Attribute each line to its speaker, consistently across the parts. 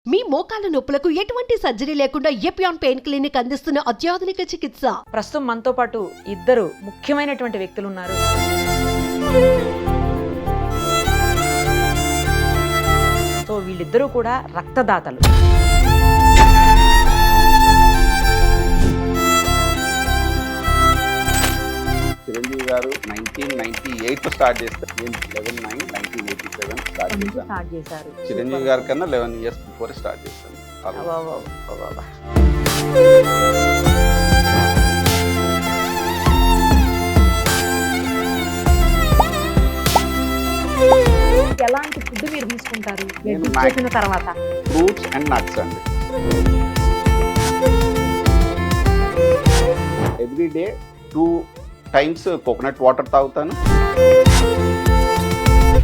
Speaker 1: మీ మోకాల నొప్పులకు ఎటువంటి సర్జరీ లేకుండా ఎపియాన్ పెయిన్ క్లినిక్ అందిస్తున్న అత్యాధునిక చికిత్స.
Speaker 2: ప్రస్తుతం మనతో పాటు ఇద్దరు ముఖ్యమైనటువంటి వ్యక్తులు ఉన్నారు. సో వీళ్ళిద్దరూ కూడా రక్తదాతలు.
Speaker 3: చిరంజీవి గారు 1998 స్టార్ట్ చేస్తారు. నేను 11/9/1987 స్టార్ట్ చేశారు. చిరంజీవి గారి కన్నా 11 years బిఫోర్ స్టార్ట్ చేశాను.
Speaker 2: ఎలాంటి ఫుడ్ మీరు తీసుకుంటారు
Speaker 3: నేను
Speaker 2: చేసిన తర్వాత?
Speaker 3: ఫ్రూట్స్ అండ్ నట్స్ అండి. Every day 2 times coconut water తాగుతాను.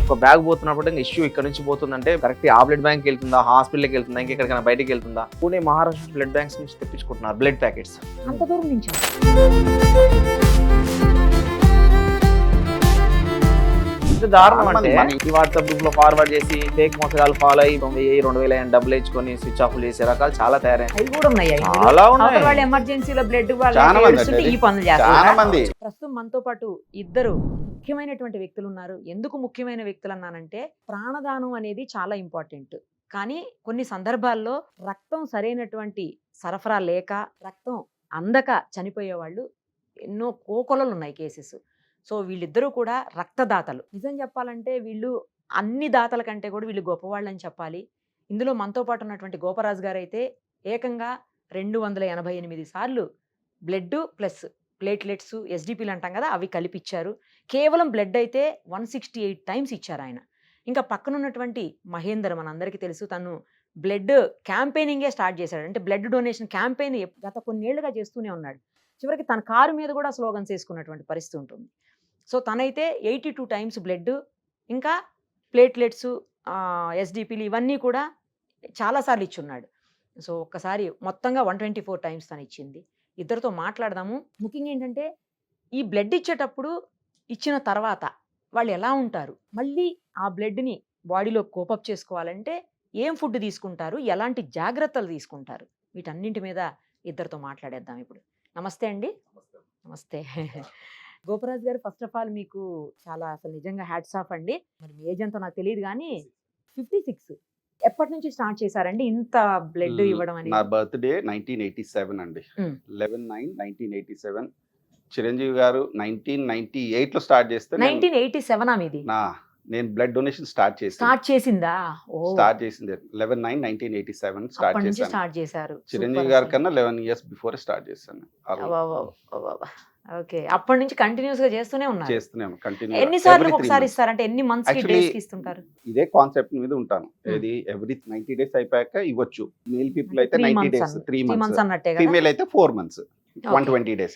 Speaker 4: ఒక బ్యాగ్ పోతున్నప్పుడు ఇంకా ఇష్యూ ఇక్కడ నుంచి పోతుందంటే కరెక్ట్ ఆ బ్లడ్ బ్యాంక్కి వెళ్తుందా, హాస్పిటల్కి వెళ్తుందా, ఇంకెక్కడికైనా బయటికి వెళ్తుందా? పూణే మహారాష్ట్ర బ్లడ్ బ్యాంక్స్ నుంచి తెప్పించుకుంటున్నారు బ్లడ్ ప్యాకెట్స్.
Speaker 2: అంత దూరం నుంచి
Speaker 4: ఇంత దారుణం అంటే ఈ వాట్సాప్ గ్రూప్ లో ఫార్వర్డ్ చేసి ఫేక్ మోసగాలు ఫాలో అయ్యి 1000-2000 డబ్బులు ఇచ్చుకొని స్విచ్ ఆఫ్ చేసే రకాలు చాలా తయారయ్యాయి.
Speaker 2: అవి కూడా ఉన్నాయి.
Speaker 4: చాలా ఉన్నాయి.
Speaker 2: వాళ్ళు ఎమర్జెన్సీలో బ్లడ్
Speaker 3: చాలా
Speaker 2: ఈ పనులు
Speaker 3: చాలా
Speaker 2: చేస్తారు.
Speaker 3: మంది.
Speaker 2: ప్రస్తుతం మనతో పాటు ఇద్దరు ముఖ్యమైనటువంటి వ్యక్తులు ఉన్నారు. ఎందుకు ముఖ్యమైన వ్యక్తులు అన్నానంటే ప్రాణదానం అనేది చాలా ఇంపార్టెంట్. కానీ కొన్ని సందర్భాల్లో రక్తం సరైనటువంటి సరఫరా లేక రక్తం అందక చనిపోయే వాళ్ళు ఎన్నో కోకొలలు ఉన్నాయి కేసెస్. సో వీళ్ళిద్దరూ కూడా రక్తదాతలు. నిజం చెప్పాలంటే వీళ్ళు అన్ని దాతల కంటే కూడా వీళ్ళు గొప్పవాళ్ళు అని చెప్పాలి. ఇందులో మనతో పాటు ఉన్నటువంటి గోపరాజు గారు అయితే ఏకంగా 288 సార్లు బ్లడ్ ప్లస్ ప్లేట్లెట్స్ ఎస్డిపిలు అంటాం కదా అవి కలిపిచ్చారు. కేవలం బ్లడ్ అయితే 168 times ఇచ్చారు ఆయన. ఇంకా పక్కన ఉన్నటువంటి మహేందర్ మనందరికీ తెలుసు, తను బ్లడ్ క్యాంపెయినింగే స్టార్ట్ చేశాడు. అంటే బ్లడ్ డొనేషన్ క్యాంపెయిన్ గత కొన్నేళ్లుగా చేస్తూనే ఉన్నాడు. చివరికి తన కారు మీద కూడా స్లోగన్స్ వేసుకున్నటువంటి పరిస్థితి ఉంటుంది. సో తనైతే 82 times బ్లడ్, ఇంకా ప్లేట్లెట్స్, ఎస్డిపిలు ఇవన్నీ కూడా చాలాసార్లు ఇచ్చున్నాడు. సో ఒక్కసారి మొత్తంగా 124 times తను ఇచ్చింది. ఇద్దరితో మాట్లాడదాము. ముఖ్యంగా ఏంటంటే ఈ బ్లడ్ ఇచ్చేటప్పుడు ఇచ్చిన తర్వాత వాళ్ళు ఎలా ఉంటారు, మళ్ళీ ఆ బ్లడ్ని బాడీలో కోపప్ చేసుకోవాలంటే ఏం ఫుడ్ తీసుకుంటారు, ఎలాంటి జాగ్రత్తలు తీసుకుంటారు, వీటన్నింటి మీద ఇద్దరితో మాట్లాడేద్దాం ఇప్పుడు. నమస్తే అండి. నమస్తే గోపరాజు గారు. ఫస్ట్ ఆఫ్ ఆల్ మీకు చాలా అసలు నిజంగా హ్యాట్స్ ఆఫ్ అండి. మరి మీ ఏజ్ అంతా నాకు తెలియదు కానీ 56 ఎప్పటి నుంచి స్టార్ట్ చేశారండి ఇంత బ్లడ్ ఇవ్వడం అనేది?
Speaker 3: నా బర్త్డే 1987 అండి. 11/9/1987. చిరంజీవి గారు 1998 స్టార్ట్ చేస్తే
Speaker 2: 1987 మీది?
Speaker 3: నేను బ్లడ్ డొనేషన్ స్టార్ట్
Speaker 2: చేసిందా?
Speaker 3: స్టార్ట్ చేసింది 11/9/1987 స్టార్ట్ చేశాను.
Speaker 2: స్టార్ట్ చేశారు.
Speaker 3: చిరంజీవి గారి కన్నా 11 years బిఫోర్ స్టార్ట్ చేశాను.
Speaker 2: ఓకే. అప్పటి నుంచి కంటిన్యూస్ గా చేస్తూనే ఉన్నారు. ఎన్నిసార్లు ఒకసారి ఇస్తారంటే ఎన్ని మంత్స్ కి డేస్ కి ఇస్తుంటారు?
Speaker 3: ఇదే కాన్సెప్ట్ మీద ఉంటాను. ఇది ఎవ్రీ 90 days అయిపోయాక ఇవ్వచ్చు. మేల్ పీపుల్ అయితే 90 days 3 months
Speaker 2: అన్నట్టే,
Speaker 3: ఫీమేల్ అయితే 4 months 120 days.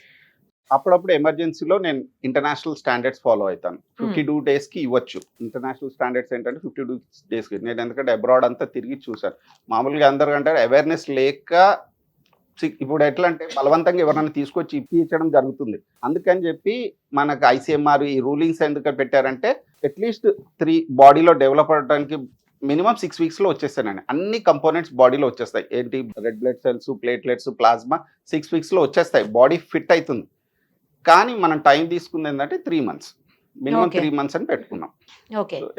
Speaker 3: అప్పుడప్పుడు ఎమర్జెన్సీలో నేను ఇంటర్నేషనల్ స్టాండర్డ్స్ ఫాలో అవుతాను. 52 days కి ఇవ్వచ్చు. ఇంటర్నేషనల్ స్టాండర్డ్స్ ఏంటంటే 52 days కి. నేను ఎందుకంటే అబ్రాడ్ అంతా తిరిగి చూసాను. మామూలుగా అందరూ అంటారు అవేర్నెస్ లేక ఇప్పుడు ఎట్లా అంటే బలవంతంగా ఎవరైనా తీసుకొచ్చి ఇప్పించడం జరుగుతుంది. అందుకని చెప్పి మనకు ఐసీఎంఆర్ ఈ రూలింగ్స్ ఎందుకు పెట్టారంటే అట్లీస్ట్ 3 బాడీలో డెవలప్ అవడానికి మినిమం 6 weeks వచ్చేస్తానండి. అన్ని కంపోనెంట్స్ బాడీలో వచ్చేస్తాయి. ఏంటి red blood cells, platelets, plasma 6 weeks వచ్చేస్తాయి. బాడీ ఫిట్ అవుతుంది. కానీ మనం టైం తీసుకుంది ఏంటంటే 3 months మినిమం 3 months అని పెట్టుకున్నాం.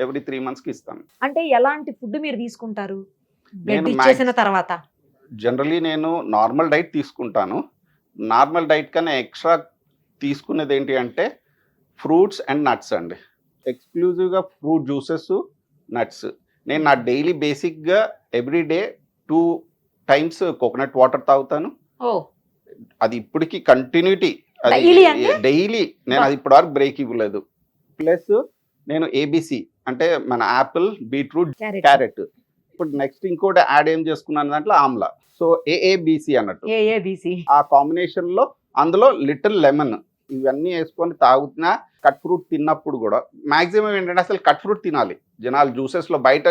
Speaker 3: ఎవ్రీ 3 months కి ఇస్తాను.
Speaker 2: అంటే ఎలాంటి ఫుడ్ మీరు తీసుకుంటారు బ్లడ్ ఇచ్చేసిన తర్వాత?
Speaker 3: జనరలీ నేను నార్మల్ డైట్ తీసుకుంటాను. నార్మల్ డైట్ కన్నా ఎక్స్ట్రా తీసుకునేది ఏంటి అంటే ఫ్రూట్స్ అండ్ నట్స్ అండి. ఎక్స్క్లూజివ్గా ఫ్రూట్ జ్యూసెస్, నట్స్. నేను నా డైలీ బేసిక్గా every day 2 times coconut water తాగుతాను. అది ఇప్పటికీ కంటిన్యూటీ, డైలీ. నేను అది ఇప్పటి వరకు బ్రేక్ ఇవ్వలేదు. ప్లస్ నేను ఏబిసి అంటే మన యాపిల్, బీట్రూట్, క్యారెట్. ఇప్పుడు నెక్స్ట్ ఇంకోటి యాడ్ ఏం చేసుకున్నాను దాంట్లో ఆమ్లా. సో ఏఏబిసి అన్నట్టు ఆ కాంబినేషన్ లో అందులో లిటిల్ లెమన్ ఇవన్నీ వేసుకొని తాగుతున్నా. కట్ ఫ్రూట్ తిన్నప్పుడు కూడా మాక్సిమం ఏంటంటే అసలు కట్ ఫ్రూట్ తినాలి జనాలు. జ్యూసెస్ లో బయట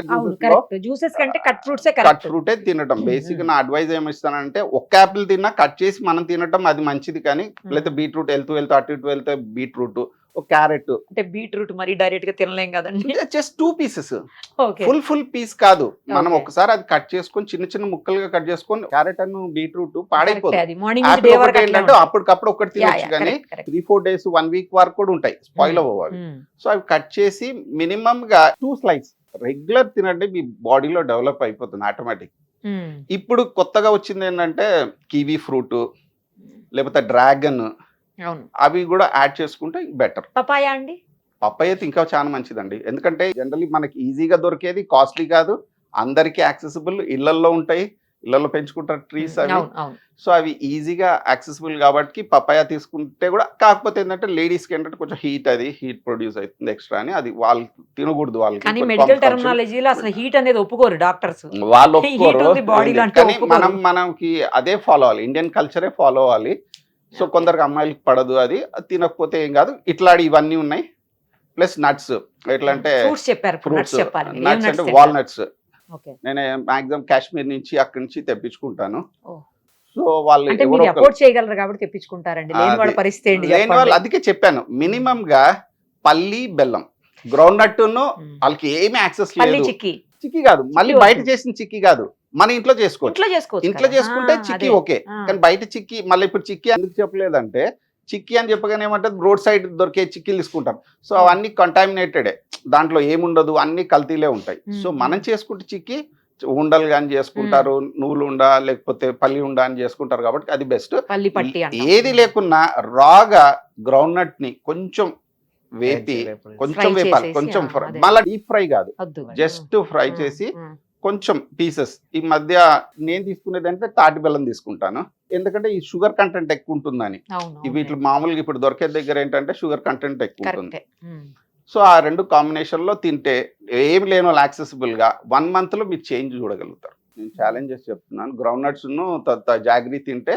Speaker 3: కట్ ఫ్రూటే తినటం. బేసిక్ నా అడ్వైజ్ ఏమి ఇస్తానంటే ఒక్క యాపిల్ తిన్నా కట్ చేసి మనం తినటం అది మంచిది. కానీ లేకపోతే బీట్రూట్ వెళ్తూ అటు ఇటు వెళ్తే బీట్రూట్, ఒక క్యారెట్,
Speaker 2: అంటే బీట్రూట్ మరి డైరెక్ట్ గా తినలేం కదండి.
Speaker 3: Just 2 pieces,
Speaker 2: okay.
Speaker 3: Full piece కాదు. మనం
Speaker 2: Okay.
Speaker 3: ఒకసారి అది కట్ చేసుకొని చిన్న చిన్న ముక్కలుగా కట్ చేసుకొని క్యారెట్ అను బీట్రూట్ పాడైపోతుంది.
Speaker 2: అది మార్నింగ్
Speaker 3: Apple ఒకటి ఏంటంటే అప్పటికప్పుడు ఒకటి తినొచ్చు, కానీ 3-4 days 1 week వరకు కూడా ఉంటాయి, స్పాయిల్ అవ్వవు అవి. సో అవి కట్ చేసి మినిమం గా 2 slices రెగ్యులర్ తినండి, మీ బాడీలో డెవలప్ అయిపోతుంది ఆటోమేటిక్. ఇప్పుడు కొత్తగా వచ్చింది ఏంటంటే కివీ ఫ్రూట్ లేకపోతే డ్రాగన్,
Speaker 2: అవును.
Speaker 3: అవి కూడా యాడ్ చేసుకుంటే బెటర్.
Speaker 2: పపాయా అండి?
Speaker 3: పప్పాయ అయితే ఇంకా చాలా మంచిదండి, ఎందుకంటే జనరల్లీ మనకి ఈజీగా దొరికేది, కాస్ట్లీ కాదు, అందరికీ యాక్సెసిబుల్, ఇళ్లల్లో ఉంటాయి, ఇళ్లలో పెంచుకుంటారు ట్రీస్ అవి.
Speaker 2: అవును, అవును.
Speaker 3: సో అవి ఈజీగా యాక్సెసిబుల్ కాబట్టి పపాయ తీసుకుంటే కూడా, కాకపోతే ఏంటంటే లేడీస్కి ఏంటంటే కొంచెం హీట్ ప్రొడ్యూస్ అవుతుంది ఎక్స్ట్రా అని, అది వాళ్ళు తినకూడదు.
Speaker 2: కానీ
Speaker 3: వాళ్ళకి
Speaker 2: మెడికల్ టెర్మినాలజీలో అసలు హీట్ అనేది ఒప్పుకోరు డాక్టర్స్.
Speaker 3: వాళ్ళు
Speaker 2: Heat
Speaker 3: ఒప్పుకోరు,
Speaker 2: ఉంది బాడీలో అంటే
Speaker 3: కానీ
Speaker 2: ఒప్పుకోరు.
Speaker 3: మనకి అదే ఫాలో అవ్వాలి, ఇండియన్ కల్చరే ఫాలో అవ్వాలి. సో కొందరికి అమ్మాయిలకి పడదు, అది తినకపోతే ఏం కాదు. ఇట్లాంటి ఇవన్నీ ఉన్నాయి, ప్లస్ నట్స్. ఎట్లా అంటే
Speaker 2: ఫ్రూట్స్ చెప్పారు,
Speaker 3: ఫ్రూట్స్,
Speaker 2: చెప్పాలి.
Speaker 3: నట్స్ అంటే వాల్నట్స్.
Speaker 2: ఓకే.
Speaker 3: నేను మాక్సిమం కాశ్మీర్ నుంచి అక్కడి నుంచి తెప్పించుకుంటాను.
Speaker 2: ఓ.
Speaker 3: సో వాళ్ళు
Speaker 2: అంటే
Speaker 3: ఎవరో
Speaker 2: మీరు అఫోర్డ్ చేయగలరు కాబట్టి తెప్పించుకుంటారండి. లేని వాళ్ళ
Speaker 3: అది
Speaker 2: పరిస్థితి ఏంటి
Speaker 3: లేని వాళ్ళు, అందుకే చెప్పాను మినిమం గా పల్లి బెల్లం, గ్రౌండ్ నట్ వాళ్ళకి ఏమి యాక్సెస్
Speaker 2: పల్లి
Speaker 3: లేదు.
Speaker 2: చిక్కీ
Speaker 3: చిక్కీ కాదు, మళ్ళీ
Speaker 2: చిక్కీ
Speaker 3: బయట
Speaker 2: వద్దు.
Speaker 3: చేసిన చిక్కీ కాదు, మన ఇంట్లో చేసుకోవచ్చు.
Speaker 2: ఇంట్లో చేసుకోవచ్చు
Speaker 3: ఇంట్లో
Speaker 2: కదా.
Speaker 3: చేసుకుంటే
Speaker 2: ఆ,
Speaker 3: చిక్కీ
Speaker 2: అదే.
Speaker 3: ఓకే,
Speaker 2: ఆ.
Speaker 3: కానీ బయట చిక్కీ, మళ్ళీ ఇప్పుడు చిక్కీ ఎందుకు చెప్పలేదంటే, చిక్కీ అని చెప్పగానే ఏమంటే రోడ్ సైడ్ దొరికే చిక్కీలు తీసుకుంటాం. సో అవన్నీ కంటామినేటెడే, దాంట్లో ఏముండదు, అన్ని కల్తీలే ఉంటాయి. సో మనం చేసుకుంటే చిక్కీ ఉండలు కానీ చేసుకుంటారు, నువ్వులు ఉండ లేకపోతే పల్లి ఉండ అని చేసుకుంటారు, కాబట్టి అది బెస్ట్.
Speaker 2: పల్లి పట్టి అంటాం.
Speaker 3: ఏది లేకున్నా రాగా గ్రౌండ్ నట్ ని కొంచెం వేపి, కొంచెం
Speaker 2: Fry
Speaker 3: వేపాలి,
Speaker 2: చేసేసి,
Speaker 3: కొంచెం
Speaker 2: ఆ,
Speaker 3: ఫ్రై,
Speaker 2: అదే.
Speaker 3: మళ్ళీ డీప్ ఫ్రై కాదు,
Speaker 2: వద్దు.
Speaker 3: జస్ట్ ఫ్రై
Speaker 2: ఆ,
Speaker 3: చేసి
Speaker 2: ఆ.
Speaker 3: కొంచెం పీసెస్. ఈ మధ్య నేను తీసుకునేది అంటే తాటి బెల్లం తీసుకుంటాను, ఎందుకంటే ఈ షుగర్ కంటెంట్ ఎక్కువ ఉంటుందని.
Speaker 2: అవును,
Speaker 3: వీటిలో మామూలుగా ఇప్పుడు దొరికే దగ్గర ఏంటంటే షుగర్ కంటెంట్ ఎక్కువ ఉంటుంది.
Speaker 2: కరెక్టే.
Speaker 3: సో ఆ రెండు కాంబినేషన్ లో తింటే ఏమి లేని వాళ్ళు యాక్సెసిబుల్ గా 1 month లో మీరు చేంజ్ చూడగలుగుతారు. నేను ఛాలెంజ్ చేసి చెప్తున్నాను, గ్రౌండ్ నట్స్ జాగ్రీ తింటే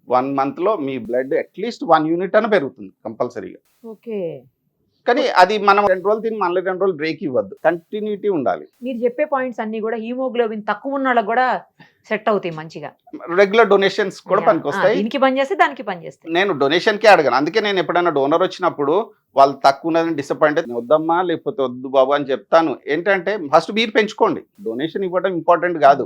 Speaker 3: 1 month లో మీ బ్లడ్ అట్లీస్ట్ 1 unit అని పెరుగుతుంది కంపల్సరీగా.
Speaker 2: ఓకే.
Speaker 3: కానీ అది మనం 2 రోజులు తిని మళ్ళీ 2 రోజులు బ్రేక్ ఇవ్వద్దు, కంటిన్యూటీ ఉండాలి.
Speaker 2: మీరు చెప్పే పాయింట్స్ అన్ని కూడా హీమోగ్లోబిన్ తక్కువ ఉన్న వాళ్ళకి కూడా సెట్ అవుతాయి మంచిగా.
Speaker 3: రెగ్యులర్ డొనేషన్స్ కూడా
Speaker 2: Yeah.
Speaker 3: పనికొస్తాయి.
Speaker 2: దీనికి పని చేస్తే దానికి పని చేస్తాయి.
Speaker 3: నేను డొనేషన్ కే అడగను, అందుకే నేను ఎప్పుడైనా డోనర్ వచ్చినప్పుడు వాళ్ళు తక్కువ ఉన్నదని డిసప్పాయింట్ అయితే వద్దమ్మా లేకపోతే వద్దు బాబు అని చెప్తాను. ఏంటంటే ఫస్ట్ మీరు పెంచుకోండి, డొనేషన్ ఇవ్వడం ఇంపార్టెంట్ కాదు.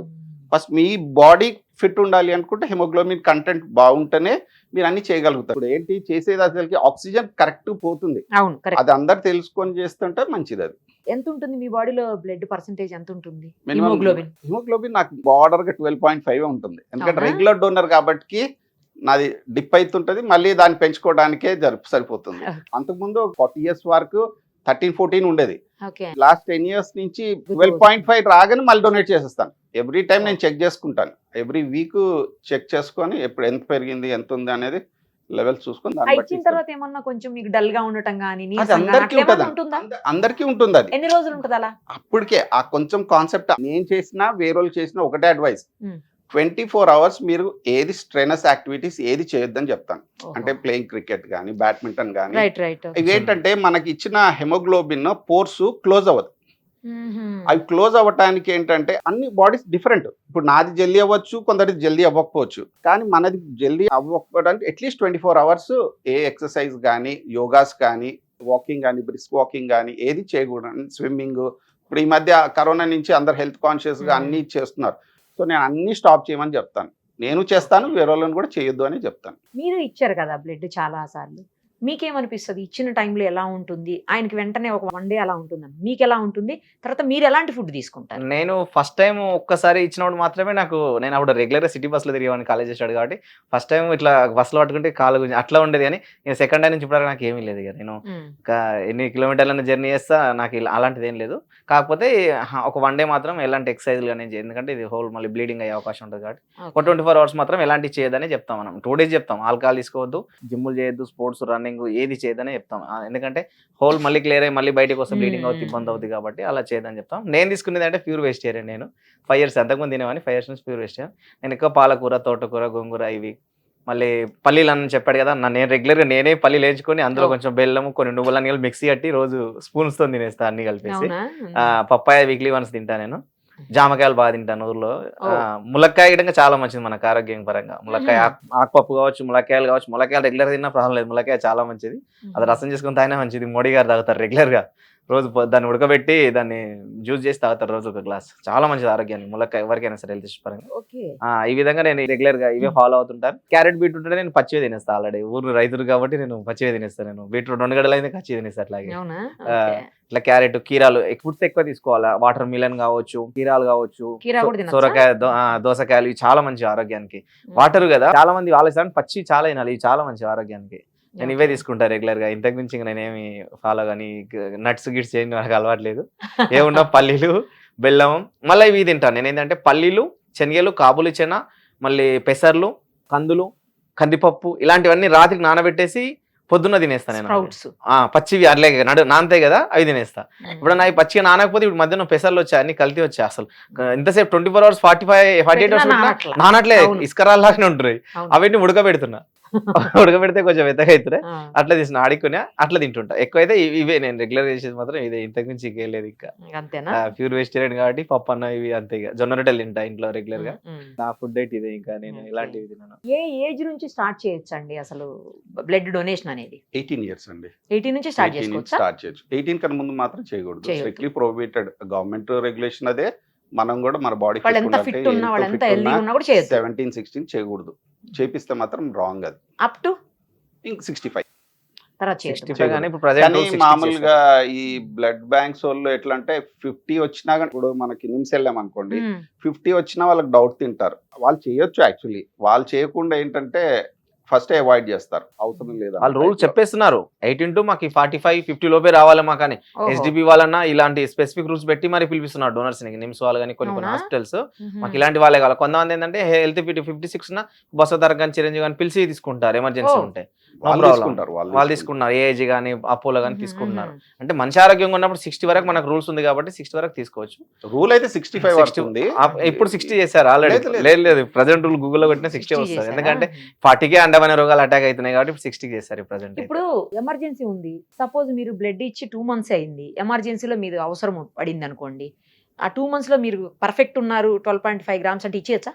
Speaker 3: ఫస్ట్ మీ బాడీ ఫిట్ ఉండాలి అనుకుంటే హిమోగ్లోబిన్ కంటెంట్ బాగుంటేనే మీరు అన్ని చేయగలుగుతారు. ఇప్పుడు ఏంటి చేసేది, అసలుకి ఆక్సిజన్ కరెక్ట్ పోతుంది,
Speaker 2: అవును, కరెక్ట్.
Speaker 3: అది అందరు తెలుసుకొని చేస్తుంటే మంచిది. అది
Speaker 2: ఎంత ఉంటుంది మీ బాడీలో బ్లడ్ పర్సెంటేజ్ ఎంత ఉంటుంది
Speaker 3: మినిమం
Speaker 2: హిమోగ్లోబిన్?
Speaker 3: హిమోగ్లోబిన్ నాకు బార్డర్ గా 12.5 ఉంటుంది, ఎందుకంటే
Speaker 2: అవునా?
Speaker 3: రెగ్యులర్ డోనర్ కాబట్టి నాది డిప్ అవుతుంటది, మళ్ళీ దాన్ని పెంచుకోవడానికే సరిపోతుంది.
Speaker 2: Okay.
Speaker 3: అంతకుముందు 40 years వరకు 13-14 ఉండేది,
Speaker 2: ఓకే.
Speaker 3: లాస్ట్ 10 years నుంచి 12.5 రాగానే మళ్ళీ డొనేట్ చేసేస్తాను. ఎవ్రీ టైం నేను చెక్ చేసుకుంటాను, ఎవ్రీ వీక్ చెక్ చేసుకొని ఎప్పుడు ఎంత పెరిగింది ఎంత ఉంది అనేది లెవెల్ చూసుకొని దాన్ని బట్టి
Speaker 2: ఇచ్చిన తర్వాత ఏమన్నా కొంచెం మీకు డల్ గా ఉండటం గానీ
Speaker 3: అది
Speaker 2: నీరసంగా
Speaker 3: అందరికీ
Speaker 2: అట్లా ఏమన్నా
Speaker 3: ఉంటుంది,
Speaker 2: ఉంటుందా?
Speaker 3: అందరికీ ఉంటుంది. అది
Speaker 2: ఎన్ని రోజులు ఉంటుంది అలా?
Speaker 3: అప్పటికే ఆ కొంచెం కాన్సెప్ట్ నేను చేసినా వేరే చేసినా ఒకటే అడ్వైస్,
Speaker 2: Hmm.
Speaker 3: 24 hours మీరు ఏది స్ట్రెనస్ యాక్టివిటీస్ ఏది చేయొద్దని చెప్తాను. అంటే ప్లేయింగ్ క్రికెట్ కానీ బ్యాడ్మింటన్ కానీ,
Speaker 2: రైట్ రైట్.
Speaker 3: ఇవి ఏంటంటే మనకి ఇచ్చిన హెమోగ్లోబిన్ పోర్స్ క్లోజ్ అవ్వదు. అవి క్లోజ్ అవ్వటానికి ఏంటంటే అన్ని బాడీస్ డిఫరెంట్. ఇప్పుడు నాది జల్దీ అవ్వచ్చు, కొందరిది జల్దీ అవ్వకపోవచ్చు, కానీ మనది జల్దీ అవ్వకపోవడానికి అట్లీస్ట్ 24 hours ఏ ఎక్సర్సైజ్ కానీ యోగాస్ కానీ వాకింగ్ కానీ బ్రిస్క్ వాకింగ్ కానీ ఏది చేయకూడదు. స్విమ్మింగ్, ఇప్పుడు ఈ మధ్య కరోనా నుంచి అందరు హెల్త్ కాన్షియస్ గా అన్ని చేస్తున్నారు. సో నేను అన్ని స్టాప్ చేయమని చెప్తాను, నేను చేస్తాను, వేరే వాళ్ళని కూడా చేయొద్దు అని చెప్తాను.
Speaker 2: మీరు ఇచ్చారు కదా బ్లడ్ చాలా సార్లు, మీకేమనిపిస్తుంది ఇచ్చిన టైంలో ఎలా ఉంటుంది? ఆయనకి వెంటనే ఒక 1 day అలా ఉంటుందని మీకు ఎలా ఉంటుంది? తర్వాత మీరు ఎలాంటి ఫుడ్ తీసుకుంటారు?
Speaker 4: నేను ఫస్ట్ టైం ఒక్కసారి ఇచ్చినప్పుడు మాత్రమే నేను అప్పుడు రెగ్యులర్గా సిటీ బస్సులో తిరిగేవాడిని, కాలేజ్ చేసాడు కాబట్టి ఫస్ట్ టైం ఇట్లా బస్సులో పట్టుకుంటే కాలు గురించి అట్లా ఉండేది. కానీ నేను సెకండ్ టైం నుంచి ఇప్పుడు నాకు ఏమీ లేదు. ఇక నేను ఎన్ని కిలోమీటర్లైనా జర్నీ చేస్తా, నాకు అలాంటిది ఏం లేదు. కాకపోతే ఒక 1 day మాత్రం ఎలాంటి ఎక్సర్సైజ్లు కానీ చేయదు, ఎందుకంటే ఇది హోల్ మళ్ళీ బ్లీడింగ్ అయ్యే అవకాశం ఉంటుంది కాబట్టి. ఒక 24 hours మాత్రం ఎలాంటి చేయదని చెప్తాం. మనం 2 days చెప్తాం, ఆల్కహాల్ తీసుకోవద్దు, జిమ్ములు చేయొద్దు, స్పోర్ట్స్ రన్నింగ్ ఏది చేయదని చెప్తాం. ఎందుకంటే హోల్ మళ్ళీ క్లియర్ అయ్యి మళ్ళీ బయటకు వస్తే బ్లీడింగ్ అవుతుంది, ఇబ్బంది అవుతుంది కాబట్టి అలా చేయదని చెప్తాం. నేను తీసుకునేది అంటే ప్యూర్ వెజిటేరియన్. నేను 5 years అంతకుముందు తినేవాడిని, 5 years నుంచి ప్యూర్ వెజిటేరియన్. నేను ఎక్కువ పాలకూర, తోటకూర, గోంగూర, ఇవి మళ్ళీ పల్లీలు అని చెప్పాడు కదా, నేను రెగ్యులర్గా నేనే పల్లీలు వేయించుకొని అందులో కొంచెం బెల్లము కొన్ని నువ్వుల నీళ్ళు మిక్సీ కట్టి రోజు స్పూన్స్తో తినేస్తాను అన్ని కలిపేసి. పప్పాయ వీక్లీ వన్స్ తింటా నేను. జామకాయలు బాగా తింటాను ఊర్లో.
Speaker 2: ఓ.
Speaker 4: ములక్కాయ గిడంగా చాలా మంచిది మనకు ఆరోగ్యం పరంగా. ములక్కాయ ఆకుపప్పు కావచ్చు, ములక్కాయలు కావచ్చు. ములక్కాయలు రెగ్యులర్ తిన్నా ప్రాబ్లం లేదు, ములక్కాయ చాలా మంచిది. అది రసం చేసుకుని తాగినా మంచిది. మోడీ గారు తాగుతారు రెగ్యులర్ గా, రోజు దాన్ని ఉడకబెట్టి దాన్ని జ్యూస్ చేసి తాగుతారు రోజు ఒక గ్లాస్. చాలా మంచిది ఆరోగ్యానికి ములక్కాయ, ఎవరికైనా సరే హెల్త్ పరంగా.
Speaker 2: ఓకే.
Speaker 4: ఈ విధంగా నేను రెగ్యులర్ గా ఇవే ఫాలో అవుతుంటాను. క్యారెట్ బీట్రూట్ నేను పచ్చివే తినేస్తాను. ఆల్రెడీ ఊరు రైతులు కాబట్టి నేను పచ్చివే తినేస్తాను. నేను బీట్రూట్ 2 గడ్డలు అయితే పచ్చి తినేస్తాను. అట్లాగే
Speaker 2: అవునా?
Speaker 4: ఇట్లా క్యారెట్, కీరాలు ఫుడ్స్ ఎక్కువ తీసుకోవాలా. వాటర్ మిలన్ కావచ్చు, కీరాలు కావచ్చు,
Speaker 2: కీరా కూడా తినొచ్చా?
Speaker 4: సొరకాయ, దోసకాయలు, ఇవి చాలా మంచి ఆరోగ్యానికి. వాటర్ కదా, చాలా మంది ఆలోచిస్తాను పచ్చి చాలా తినాలి, ఇవి చాలా మంచి ఆరోగ్యానికి. నేను ఇవే తీసుకుంటా రెగ్యులర్ గా. ఇంతకు మించి నేనేమి ఫాలో కానీ నట్స్ గిట్స్ ఏమి నాకు అలవాట్లేదు. ఏమున్నా పల్లీలు, బెల్లం, మళ్ళీ ఇవి తింటాను నేను. ఏంటంటే పల్లీలు, శనగలు, కాబూలి చెన, మళ్ళీ పెసర్లు, కందులు, కందిపప్పు, ఇలాంటివన్నీ రాత్రికి నానబెట్టేసి పొద్దున్న తినేస్తాను నేను. పచ్చివి అట్లే నానతాయి కదా, అవి తినేస్తా. ఇప్పుడు నా పచ్చిగా నానకపోతే ఇప్పుడు మధ్యాహ్నం పెసర్లు వచ్చాయి, అన్ని కల్తీ వచ్చాయి. అసలు ఇంతసేపు 24 hours 48 hours నానట్లే, ఇసుకరాల్లాగానే ఉంటున్నాయి. అవన్నీ ఉడకబెడుతున్నా. ఉడకబెడితే కొంచెం మెత్తగా అవుతున్నాయి. అట్లా తీసిన ఆడుకునే అట్లా తింటుంటా. ఎక్కువైతే ఇవే నేను రెగ్యులర్ చేసేది మాత్రం ఇదే, ఇంతకు మించి ఇంకేలేదు. ఇంకా ప్యూర్ వెజిటేరియన్ కాబట్టి పప్పు అన్న ఇవి అంతే. ఇక జొన్న రొట్టెలు తింటా ఇంట్లో రెగ్యులర్ గా. నా ఫుడ్ డైట్ ఇదే. ఇంకా నేను ఇలాంటివి తిన్నాను.
Speaker 2: ఏ ఏజ్ నుంచి స్టార్ట్ చేయొచ్చు అండి అసలు బ్లడ్ డొనేషన్ అనేది?
Speaker 3: 18 years అండి.
Speaker 2: 18 నుంచి స్టార్ట్ చేసుకోవచ్చు.
Speaker 3: స్టార్ట్ చేయొచ్చు. 18 కన్నా ముందు మాత్రం చేయకూడదు. Strictly prohibited. గవర్నమెంట్ రెగ్యులేషన్ అదే. మనం కూడా మన బాడీ 17, 16 చేయకూడదు. చేపిస్తే మాత్రం రాంగ్. అది
Speaker 2: అప్ టు
Speaker 3: 65
Speaker 4: కానీ
Speaker 3: మామూలుగా ఈ బ్లడ్ బ్యాంక్స్ వాళ్ళు ఎట్లా అంటే 50 వచ్చినా కానీ, ఇప్పుడు మనకి నిమ్స్ వెళ్ళాం అనుకోండి, 50 వచ్చినా వాళ్ళకి డౌట్ తింటారు. వాళ్ళు చేయొచ్చు. యాక్చువల్లీ వాళ్ళు చేయకుండా ఏంటంటే ఫస్ట్ అవాయిడ్ చేస్తారు, అవసరం లేదా.
Speaker 4: వాళ్ళు రూల్ చెప్పేస్తున్నారు 18 to మాకు 45, 50 లోపే రావాలి మాకు అని. ఎస్డిబి వాళ్ళన్నా ఇలాంటి స్పెసిఫిక్ రూల్స్ పెట్టి మరి పిలిపిస్తున్నారు డోనర్స్ ని. నిమ్స్ వాళ్ళు కానీ కొన్ని హాస్పిటల్స్ మాకు ఇలాంటి వాళ్ళే కావాలి. కొంతమంది ఏంటంటే హెల్త్ 56 ఉన్న బసవతారక్ కానీ చిరంజీవి కానీ పిలిచి తీసుకుంటారు ఎమర్జెన్సీ ఉంటే. వాళ్ళు తీసుకుంటున్నారు. ఏజ్ కానీ అపోలో కానీ తీసుకుంటున్నారు. అంటే మంచి ఆరోగ్యంగా ఉన్నప్పుడు 60 వరకు మనకు రూల్స్ ఉంది కాబట్టి 60 వరకు తీసుకోవచ్చు.
Speaker 3: రూల్ అయితే 65 వస్తుంది.
Speaker 4: ఇప్పుడు 60 చేశారు ఆల్రెడీ. లేదు ప్రజెంట్ రూల్ గూగుల్లో కొట్టిన 60 వస్తుంది. ఎందుకంటే 40కే అండమైన రోగాలు అటాక్ అవుతున్నాయి కాబట్టి 60 చేశారు ప్రజెంట్.
Speaker 2: ఇప్పుడు ఎమర్జెన్సీ ఉంది, సపోజ్ మీరు బ్లడ్ ఇచ్చి 2 months అయింది, ఎమర్జెన్సీలో మీరు అవసరం పడింది అనుకోండి, ఆ 2 months లో మీరు పర్ఫెక్ట్ ఉన్నారు, 12.5 grams అంటే ఇచ్చేయచ్చా?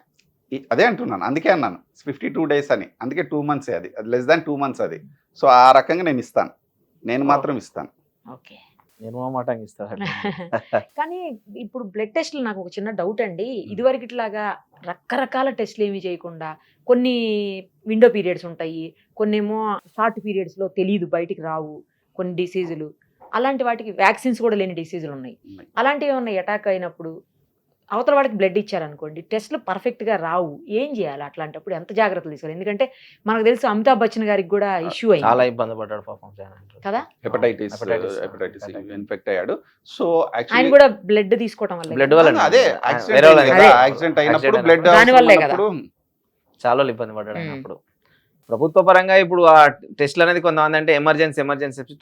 Speaker 3: అదే అంటున్నాను, అందుకే అన్నాను 52 days అని. అందుకే 2 months అది లెస్ దాన్ 2 months అది. సో ఆ రకంగా నేను ఇస్తాను, నేను మాత్రం ఇస్తాను.
Speaker 2: ఓకే,
Speaker 4: నేను మాట ఇస్తాను.
Speaker 2: కానీ ఇప్పుడు బ్లడ్ టెస్ట్లు నాకు ఒక చిన్న డౌట్ అండి. ఇదివరకు ఇట్లాగా రకరకాల టెస్ట్లు ఏమి చేయకుండా, కొన్ని విండో పీరియడ్స్ ఉంటాయి, కొన్ని ఏమో షార్ట్ పీరియడ్స్లో తెలియదు, బయటికి రావు కొన్ని డిసీజులు. అలాంటి వాటికి వ్యాక్సిన్స్ కూడా లేని డిసీజులు ఉన్నాయి. అలాంటివి ఏమన్నా అటాక్ అయినప్పుడు అవతల వాడికి బ్లడ్ ఇచ్చారనుకోండి, టెస్ట్లు పర్ఫెక్ట్గా రావు, ఏం చేయాలి? అట్లాంటప్పుడు ఎంత జాగ్రత్తలు తీసుకోవాలి? ఎందుకంటే మనకు తెలుసు అమితాబ్ బచ్చన్ గారికి కూడా ఇష్యూ అయింది,
Speaker 4: చాలా ఇబ్బంది పడ్డాడు పాపం కదా,
Speaker 3: హెపటైటిస్ ఇన్ఫెక్ట్ అయ్యాడు. సో
Speaker 2: ఆయన కూడా బ్లడ్ తీసుకోవడం వల్ల,
Speaker 4: బ్లడ్ వల్ల
Speaker 3: అదే యాక్సిడెంట్ అయినప్పుడు బ్లడ్
Speaker 2: దానివల్లే కదా
Speaker 4: చాలా ఇబ్బంది పడ్డాడు ఆయన. అప్పుడు ప్రభుత్వ పరంగా ఇప్పుడు ఆ టెస్ట్లు అనేది కొంతమంది అంటే ఎమర్జెన్సీ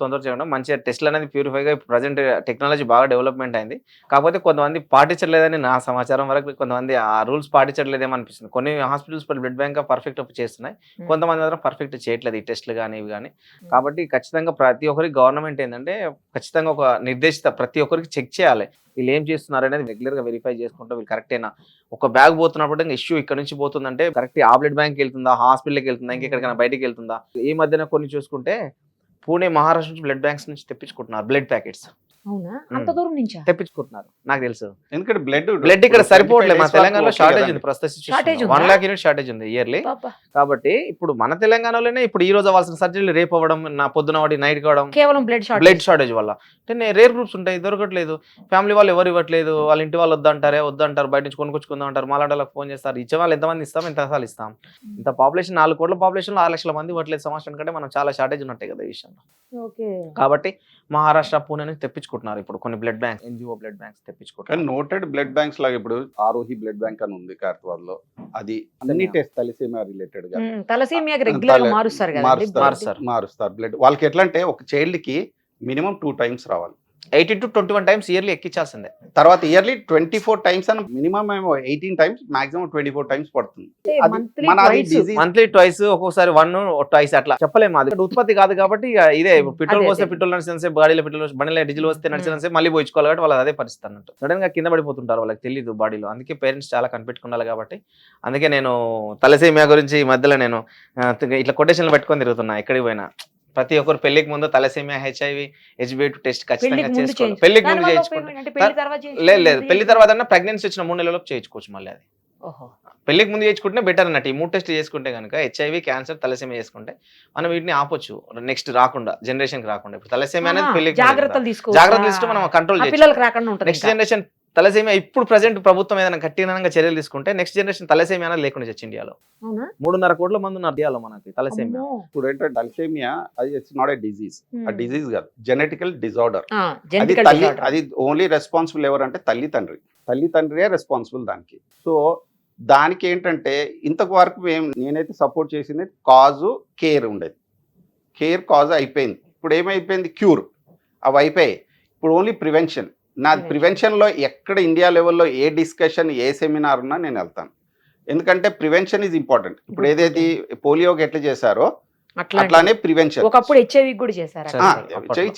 Speaker 4: తొందర చేయడం మంచిగా టెస్ట్లు అనేది ప్యూరిఫైగా ఇప్పుడు ప్రజెంట్ టెక్నాలజీ బాగా డెవలప్మెంట్ అయింది. కాకపోతే కొంతమంది పాటించలేదని నా సమాచారం వరకు, కొంతమంది ఆ రూల్స్ పాటించట్లేదేమో అనిపిస్తుంది. కొన్ని హాస్పిటల్స్ బ్లడ్ బ్యాంక్ పర్ఫెక్ట్ చేస్తున్నాయి, కొంతమంది మాత్రం పర్ఫెక్ట్ చేయట్లేదు ఈ టెస్ట్లు కానీ ఇవి కానీ. కాబట్టి ఖచ్చితంగా ప్రతి ఒక్కరికి గవర్నమెంట్ ఏంటంటే ఖచ్చితంగా ఒక నిర్దేశిత ప్రతి ఒక్కరికి చెక్ చేయాలి, వీళ్ళు ఏం చేస్తున్నారు అనేది రెగ్యులర్గా వెరిఫై చేసుకుంటూ వీళ్ళు కరెక్టేనా. ఒక బ్యాగ్ పోతున్నప్పుడు ఇష్యూ ఇక్కడ నుంచి పోతుందంటే కరెక్ట్ ఆ బ్లడ్ బ్యాంక్కి వెళ్తుందా, హాస్పిటల్కి వెళ్తుందా, ఇంకెక్కడికైనా బయటికి వెళ్తుందా. ఈ మధ్యన కొన్ని చూసుకుంటే పూణే, మహారాష్ట్ర నుంచి బ్లడ్ బ్యాంక్స్ నుంచి తెప్పించుకుంటున్నారు బ్లడ్ ప్యాకెట్స్.
Speaker 2: అవునా? అంత దూరం నుంచి
Speaker 4: తెప్పించుకుంటున్నారు నాకు తెలుసు.
Speaker 3: ఎందుకంటే బ్లడ్
Speaker 4: ఇక్కడ సరిపోవట్లేదు. మన తెలంగాణలో షార్టేజ్ ఉంది, ప్రస్తుత 1 lakh units షార్టేజ్ ఉంది ఇయర్లీ. కాబట్టి ఇప్పుడు మన తెలంగాణలోనే ఇప్పుడు ఈ రోజు అవ్వాల్సిన సర్జరీలు రేపు అవ్వడం, నా పొద్దున వాడి నైట్ కావడం
Speaker 2: కేవలం బ్లడ్ షార్టేజ్ వల్ల.
Speaker 4: అంటే రేర్ గ్రూప్స్ ఉంటాయి, దొరకట్లేదు. ఫ్యామిలీ వాళ్ళు ఎవరు ఇవ్వట్లేదు, వాళ్ళ ఇంటి వాళ్ళు వద్దంటారు, బయట నుంచి కొనుక్కొచ్చుకుందాం అంటారు. మాలాంటి వాళ్ళకి ఫోన్ చేస్తారు, ఇచ్చే వాళ్ళు ఎంతమంది ఇస్తాం, ఎంతసార్లు ఇస్తాం. ఇంత పాపులేషన్ 4 కోట్ల పాపులేషన్ 6 లక్షల మంది ఇవ్వట్లేదు సంవత్సరం కంటే మనం చాలా షార్టేజ్ ఉన్నట్టే కదా ఈ విషయంలో. కాబట్టి మహారాష్ట్ర, పూణే నుంచి తెప్పించుకుంటున్నారు ఇప్పుడు కొన్ని blood banks, NGO blood banks తెప్పించుకుంటారు.
Speaker 3: నోటెడ్ బ్లడ్ బ్యాంక్స్ లాగా ఇప్పుడు ఆరోహి బ్లడ్ బ్యాంక్ అని ఉంది కార్తవాడ్ లో, అది అన్ని టెస్ట్ తలసేమియా రిలేటెడ్ గా మారుస్తారు బ్లడ్. వాళ్ళకి ఎట్లా అంటే ఒక చైల్డ్ కి మినిమం 2 times రావాలి.
Speaker 4: 18 to 21 టైమ్స్ ఇయర్లీ ఎక్కించాల్సిందే.
Speaker 3: తర్వాత ఇయర్లీ 24 టైమ్స్ అని మినిమం ఏమో 18 టైమ్స్ మాక్సిమం 24 టైమ్స్ పడుతుంది. అది
Speaker 2: Monthly
Speaker 3: మన అది
Speaker 2: twice.
Speaker 3: disease.
Speaker 4: మంత్లీ ట్వైస్, ఒక్కొక్కసారి 1 or twice అట్లా చెప్పలేము. అది ఉత్పత్తి కాదు కాబట్టి ఇక ఇదే పెట్రోల్
Speaker 2: అదే,
Speaker 4: పోస్తే
Speaker 2: అదే.
Speaker 4: పెట్రోల్ నడిచినంత బాడీలో పెట్రోల్, బండిలో డీజిల్ వస్తే నడిచినంత మళ్ళీ పోయించుకోవాలి కాబట్టి వాళ్ళు అదే పరిస్థితి అన్నట్టు. సడన్ గా కింద పడిపోతుంటారు, వాళ్ళకి తెలియదు బాడీలో. అందుకే పేరెంట్స్ చాలా కనిపెట్టుకున్నారు కాబట్టి అందుకే నేను తలసేమియా గురించి ఈ మధ్యలో నేను ఇట్లా కొటేషన్లు పెట్టుకొని తిరుగుతున్నా ఎక్కడికి పోయినా. ప్రతి ఒక్కరు పెళ్లికి ముందు తలసేమియా, హెచ్ఐవి, హెచ్బిఏ టెస్ట్ ఖచ్చితంగా
Speaker 2: పెళ్లికి ముందు
Speaker 4: చేసుకోవాలి.
Speaker 2: చేయించు.
Speaker 4: పెళ్లికి ముందు
Speaker 2: దానివల్ల
Speaker 4: చేయించుకుంటే
Speaker 2: ఉపయోగం ఏంటంటే పెళ్లి తర్వాత
Speaker 4: లేదు
Speaker 2: చేయించుకుంటే
Speaker 4: పెళ్లి తర్వాత ప్రెగ్నెన్సీ వచ్చిన 3 నెలలకు చేయించుకోవచ్చు మళ్ళీ. అది
Speaker 2: ఓహో.
Speaker 4: పెళ్లికి ముందు చేసుకుంటే బెటర్ అన్నట్టు. ఈ 3 టెస్ట్ చేసుకుంటే కనుక హెచ్ఐవి, క్యాన్సర్, తలసేమియా చేసుకుంటే మనం వీటిని ఆపొచ్చు, నెక్స్ట్ రాకుండా, జనరేషన్ కి రాకుండా. ఇప్పుడు తలసేమియా అనేది
Speaker 2: ఆహా,
Speaker 4: పెళ్లికి
Speaker 2: జాగ్రత్తలు తీసుకోవచ్చు.
Speaker 4: జాగ్రత్తలు తీసుకుంటే మనం కంట్రోల్ చేయొచ్చు.
Speaker 2: పిల్లలకి రాకుండా ఉంటుంది
Speaker 4: నెక్స్ట్ జనరేషన్ తలసేమియా ఇప్పుడు ప్రజెంట్ ప్రభుత్వం ఏదైనా కఠినంగా చర్యలు తీసుకుంటే నెక్స్ట్ జనరేషన్ తలసేమియా అనేది లేకుండా చేయొచ్చు ఇండియాలో.
Speaker 2: అవునా?
Speaker 4: 3.5 కోట్ల మంది ఉన్నారు ఇండియాలో మనకి తలసేమియా.
Speaker 2: అమ్మో.
Speaker 3: ఇప్పుడు ఏంటంటే తలసేమియా అది ఇట్స్ నాట్ ఏ డిజీజ్. ఆ
Speaker 2: Hmm.
Speaker 3: డిజీజ్ కాదు, జెనెటికల్ డిజార్డర్.
Speaker 2: ఆ,
Speaker 3: అది
Speaker 2: genetic
Speaker 3: తల్లి,
Speaker 2: disorder.
Speaker 3: అది ఓన్లీ రెస్పాన్సిబుల్ ఎవరంటే తల్లిదండ్రియే రెస్పాన్సిబుల్ దానికి. సో దానికి ఏంటంటే ఇంతవరకు నేనైతే సపోర్ట్ చేసింది కాజు కేర్ ఉండేది. కేర్ కాజ్ అయిపోయింది, ఇప్పుడు ఏమైపోయింది క్యూర్, అవి అయిపోయాయి. ఇప్పుడు ఓన్లీ ప్రివెన్షన్. నా ప్రివెన్షన్లో ఎక్కడ ఇండియా లెవెల్లో ఏ డిస్కషన్, ఏ సెమినార్ ఉన్నా నేను వెళ్తాను. ఎందుకంటే ప్రివెన్షన్ ఈజ్ ఇంపార్టెంట్. ఇప్పుడు ఏదైతే పోలియోకి ఎట్లా చేశారో అట్లానే ప్రివెన్షన్.
Speaker 2: ఒకప్పుడు హెచ్ఐవి కూడా చేశారు.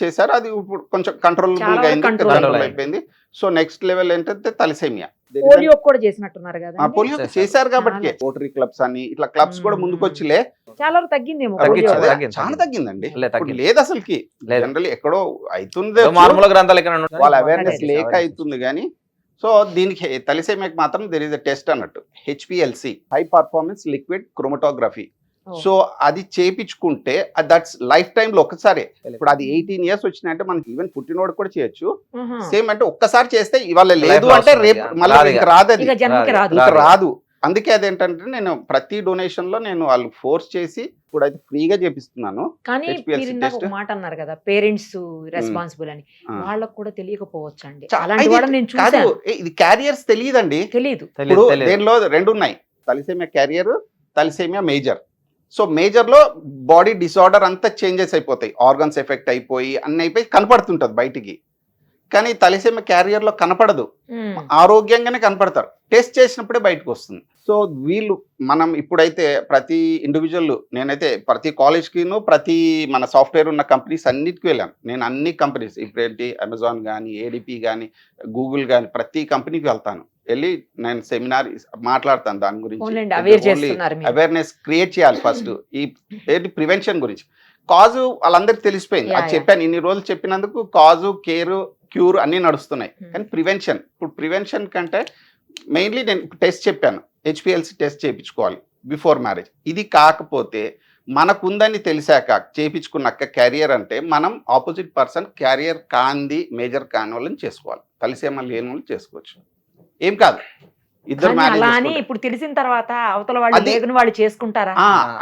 Speaker 3: చేశారు, అది ఇప్పుడు కొంచెం కంట్రోలబుల్ అయింది,
Speaker 2: control
Speaker 3: కంట్రోల్ అయిపోయింది. సో నెక్స్ట్ లెవెల్ ఏంటంటే తలసేమియా.
Speaker 2: పోలియో కూడా చేసినట్టున్నారు కదా.
Speaker 3: పోలియో చేశారు కాబట్టి రోటరీ క్లబ్స్ అని ఇట్లా క్లబ్స్ కూడా ముందుకొచ్చిలే.
Speaker 2: చాలా వరకు తగ్గిందేమో
Speaker 4: తగ్గించు,
Speaker 2: polio.
Speaker 4: తగ్గించు.
Speaker 3: చాలా తగ్గిందండి.
Speaker 4: లేదు,
Speaker 3: ఇప్పుడు లేదు అసలుకి.
Speaker 4: లేదు.
Speaker 3: జనరల్ ఎక్కడో అవుతుంది,
Speaker 4: మారుమూల గ్రంథాలు ఎక్కడ ఉన్నాయి?
Speaker 3: వాళ్ళ అవేర్నెస్
Speaker 2: అదే,
Speaker 3: లేక అవుతుంది కానీ. సో దీనికి తలసేమియాకి మాత్రం దెర్ ఇస్ అ టెస్ట్ అన్నట్టు, HPLC, high performance liquid chromatography.
Speaker 2: Oh.
Speaker 3: So అది చేపించుకుంటే దట్స్ లైఫ్ టైమ్ లో ఒక్కసారి. ఇప్పుడు అది 18 years వచ్చినాయంటే మనకి ఈవెన్ పుట్టినోడు కూడా చేయొచ్చు.
Speaker 2: ఆహా.
Speaker 3: సేమ్ అంటే ఒక్కసారి చేస్తే ఇవాళ లేదు
Speaker 4: Life
Speaker 3: అంటే
Speaker 4: వస్తుంది.
Speaker 3: రేపు మళ్ళీ
Speaker 4: రాదు
Speaker 3: ఇంకా రాదు, అది
Speaker 2: ఇక జన్మకి రాదు.
Speaker 3: ఇంకా రాదు. అందుకే అదేంటంటే నేను ప్రతి డొనేషన్ లో నేను వాళ్ళు ఫోర్స్ చేసి ఇప్పుడు అయితే ఫ్రీగా చేపిస్తున్నాను.
Speaker 2: కానీ
Speaker 3: HPLC
Speaker 2: మీరు ఇందాక ఒక
Speaker 3: test.
Speaker 2: మాట అన్నారు కదా, పేరెంట్స్ రెస్పాన్సిబుల్ అని.
Speaker 3: ఆ.
Speaker 2: వాళ్ళకు కూడా తెలియకపోవచ్చు అండి.
Speaker 3: చా-
Speaker 2: అలాంటి
Speaker 3: ఇది
Speaker 2: వాళ్ళని నేను
Speaker 3: కాదు,
Speaker 2: చూసాను.
Speaker 3: ఇది క్యారియర్స్ తెలియదండి.
Speaker 2: తెలియదు.
Speaker 3: ఇప్పుడు
Speaker 4: తెలియదు.
Speaker 3: దేనిలో 2 ఉన్నాయి, thalassaemia carrier, thalassaemia major. So major లో బాడీ డిసార్డర్ అంతా చేంజెస్ అయిపోతాయి, ఆర్గన్స్ ఎఫెక్ట్ అయిపోయి అన్ని అయిపోయి కనపడుతుంటది బయటికి. కానీ తలసేమియా క్యారియర్ లో కనపడదు,
Speaker 2: ఉమ్.
Speaker 3: ఆరోగ్యంగానే కనపడతారు. టెస్ట్ చేసినప్పుడే బయటకు వస్తుంది. సో వీళ్ళు మనం ఇప్పుడైతే ప్రతి ఇండివిజువల్, నేనైతే ప్రతి కాలేజ్కిను ప్రతి మన సాఫ్ట్వేర్ ఉన్న కంపెనీస్ అన్నిటికీ వెళ్ళాను. నేను అన్ని కంపెనీస్ ఇప్పుడేంటి అమెజాన్ కానీ, ఏడిపి కానీ, గూగుల్ కానీ ప్రతి కంపెనీకి వెళ్తాను. వెళ్ళి నేను సెమినార్ మాట్లాడతాను దాని గురించి.
Speaker 2: అవునండి, అవేర్ చేస్తున్నారు మీరు.
Speaker 3: అవేర్నెస్ క్రియేట్ చేయాలి ఫస్ట్ ఈ ఏంటి ప్రివెన్షన్ గురించి. కాజు వాళ్ళందరికీ తెలిసిపోయింది, అది
Speaker 2: Yeah,
Speaker 3: చెప్పాను ఇన్ని రోజులు చెప్పినందుకు. కాజు, కేర్, క్యూర్ అన్ని నడుస్తున్నాయి.
Speaker 2: Hmm.
Speaker 3: కానీ ప్రివెన్షన్, ఇప్పుడు ప్రివెన్షన్ కంటే మెయిన్లీ నేను టెస్ట్ చెప్పాను, హెచ్పిఎల్సి టెస్ట్ చేయించుకోవాలి బిఫోర్ మ్యారేజ్. ఇది కాకపోతే మనకుందని తెలిసాక చేయించుకున్నాక క్యారియర్ అంటే మనం ఆపోజిట్ పర్సన్ క్యారియర్ కాంది, మేజర్ కాని వాళ్ళని చేసుకోవాలి. తలసేమ లేని వాళ్ళు చేసుకోవచ్చు, ఏం కాదు. ఇద్దరు
Speaker 2: కానీ అలా అని
Speaker 3: మ్యారేజ్
Speaker 2: ఇప్పుడు తెలిసిన తర్వాత అవతల వాళ్ళు
Speaker 3: అది-
Speaker 2: లేదని వాళ్ళు చేసుకుంటారా?